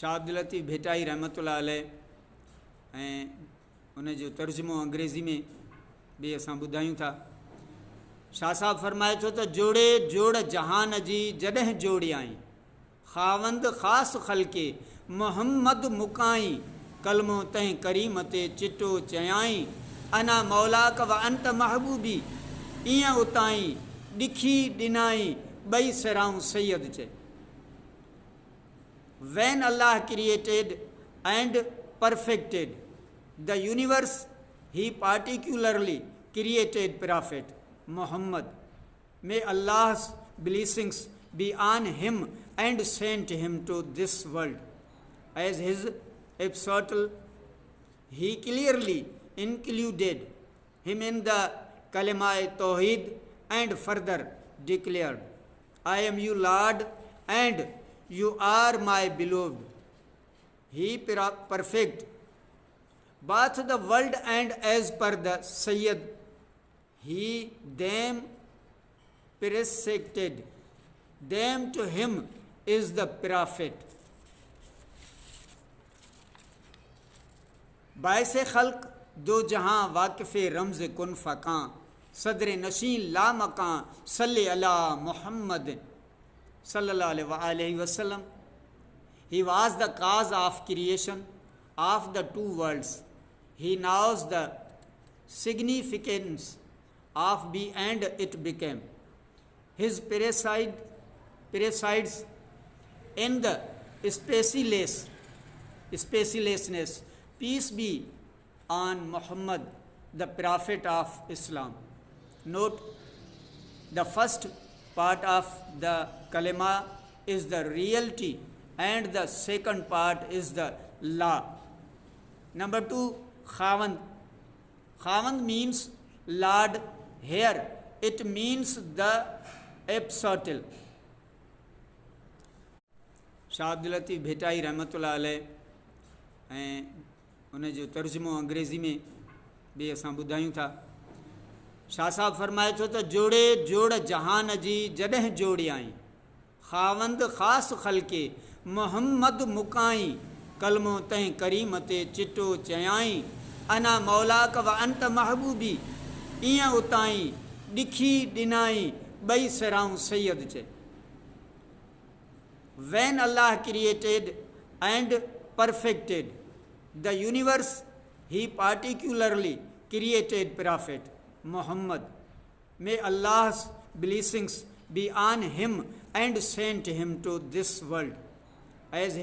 शाह अब्दुल लतीफ़ भेटाई रहमतुल्लाह अलैह ऐं उन जो तर्जुमो अंग्रेज़ी में भी असां ॿुधायूं था। शाह साहब फरमाए थो त जोड़े जोड़ जहान जी जॾहिं जोड़ियाई, ख़ावंद ख़ासि ख़ल्के मोहम्मद मुकाई, कलमो तंहिं करीम ते चिटो चयाई, अना मौला क व अंत महबूबी, ईअं उताई ॾिखी ॾिनाई ॿई सिराऊं सैयद चए। When Allah created and perfected the universe, He particularly created Prophet Muhammad. May Allah's blessings be on him and sent him to this world. As his apostle, He clearly included him in the Kalima Tawheed and further declared, I am your Lord and you are my beloved. He perfect both the world and as per the Sayyid, He them precepted them to him is the Prophet. बायसे खल्क दो जहां वाकिफ़े रमज़ कुन फ़कां, सदर नशीन ला मकां, सल्ले अला Muhammad sallallahu alaihi wasallam. He was the cause of creation of the two worlds. He knows the significance of be and it became. His presides in the spacelessness. Peace be on Muhammad, the Prophet of Islam. Note, the first part of the kalima is the reality and the second part is the law. Number 2, Khawand. Khawand means Lord. Here it means the absolute. Shah Abdul Latif भेटाई रहमतुल्लाह अलैह ऐं उन जो तर्जुमो अंग्रेज़ी में भी असां ॿुधायूं था। शाह साहब फरमाए थो त जोड़े जोड़ जहान जी जॾहिं जोड़ियाई, ख़ावंद ख़ासि ख़ल्के मोहम्मद मुकाई, कलमो तंहिं करीम ते चिटो चयाई, अना मौला क व अंत महबूबी, ईअं उताई ॾिखी ॾिनाई ॿई सिराऊं सैयद चए। When Allah created and perfected the universe, He particularly created Prophet Muhammad. May Allah's blessings be on him and sent him to this world. As